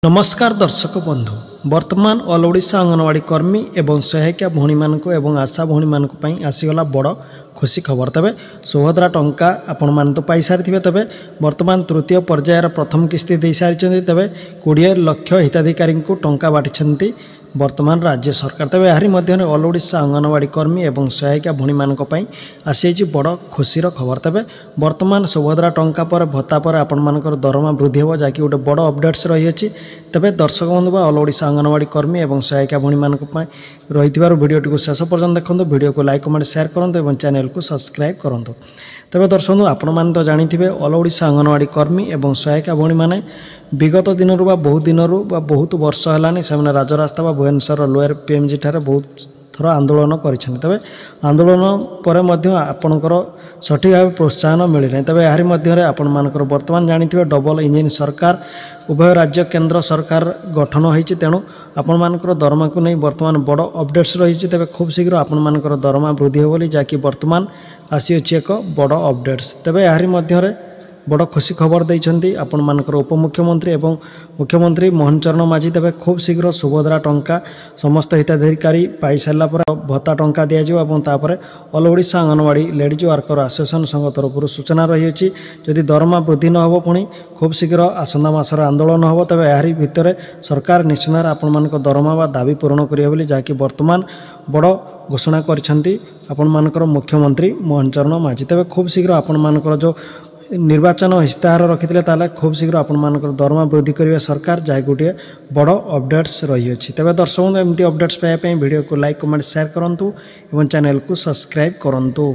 नमस्कार दर्शक बंधु वर्तमान ऑल ओडिशा अंगनवाड़ी कर्मी एवं सहायिका भौणी मानक एवं आशा भौणी मानक पई आसीगला बड़ खुशी खबर। तबे सुभद्रा टंका आपण मान तो पाई सारी तबे वर्तमान तृतीय पर्यायर प्रथम किस्ती दे सारी तबे 20 लाख हिताधिकारी को टंका बांटी वर्तमान राज्य सरकार। तबे यारी मध्य ऑल ओडिशा अंगनवाड़ी कर्मी एवं सहायिका भौणी मानक पई आसी बड़ खुशीर खबर। तबे वर्तमान सुभद्रा टंका पर भत्ता पर आपण मानकर दरमा वृद्धि हो जाकि गोटे बड़ अपडेट्स रही अछि। तबे दर्शक बंधु ऑल ओडिशा अंगनवाड़ी कर्मी एवं सहायिका भौणी मानक पई रही वीडियोटी को शेष पर्यंत देखो। वीडियो को लाइक कमेंट शेयर करूँ और चैनल को सब्सक्राइब करूँ। तबे दर्शक आपण मैंने तो जानी ऑल ओडिशा अंगनवाड़ी कर्मी एवं सहायिका भौणी मैंने विगत दिन बहुत वर्ष है से राजरास्ता भुवनेश्वर लोअर पीएमजी ठारे बहुत थर आंदोलन कर। तबे आंदोलन पर आपणकर सठिक भाव प्रोत्साहन मिलना। तबे यार मध्य आपण मानकर वर्तमान जानी डबल इंजिन सरकार उभय राज्य केंद्र सरकार गठन होती। तेणु आपण मानकर दरमा को नहीं वर्तमान बड़ अपडेट्स रही। तबे खूब शीघ्र आपण मानकर दरमा वृद्धि हो बोली जहाँकि वर्तमान आसी एक बड़ अपडेट्स। तबे यार मध्य बड़ खुशी खबर देइछंती आपण मानकर उपमुख्यमंत्री एवं मुख्यमंत्री मोहन चरण माझी। तबे खूब शीघ्र सुभद्रा टंका समस्त हिताधिकारी पाई सारा पर भत्ता टंका दि जापर all Odisha anganwadi ladies worker association संघ तरफ सूचना रही है। जदि दरमा वृद्धि न हो पुणी खूब शीघ्र आसंता मासर आंदोलन हो। तबे यारी भितर सरकार निश्चित आपण मानक दरमा व दाबी पूरण करेंगे जहाँकि वर्तमान बड़ घोषणा करछंती आपण मानकर मुख्यमंत्री मोहन चरण माझी। तबे खूब शीघ्र आपण मानकर जो निर्वाचन इस्ताहार रखी खूब शीघ्र आपण मानकर दरमा वृद्धि करेंगे सरकार जहाँ गोटे बड़ अपडेट्स रही है। तेज दर्शक एमती अपडेट्स पाइबा वीडियो को लाइक कमेंट शेयर करूँ और चैनल को सब्सक्राइब करूँ।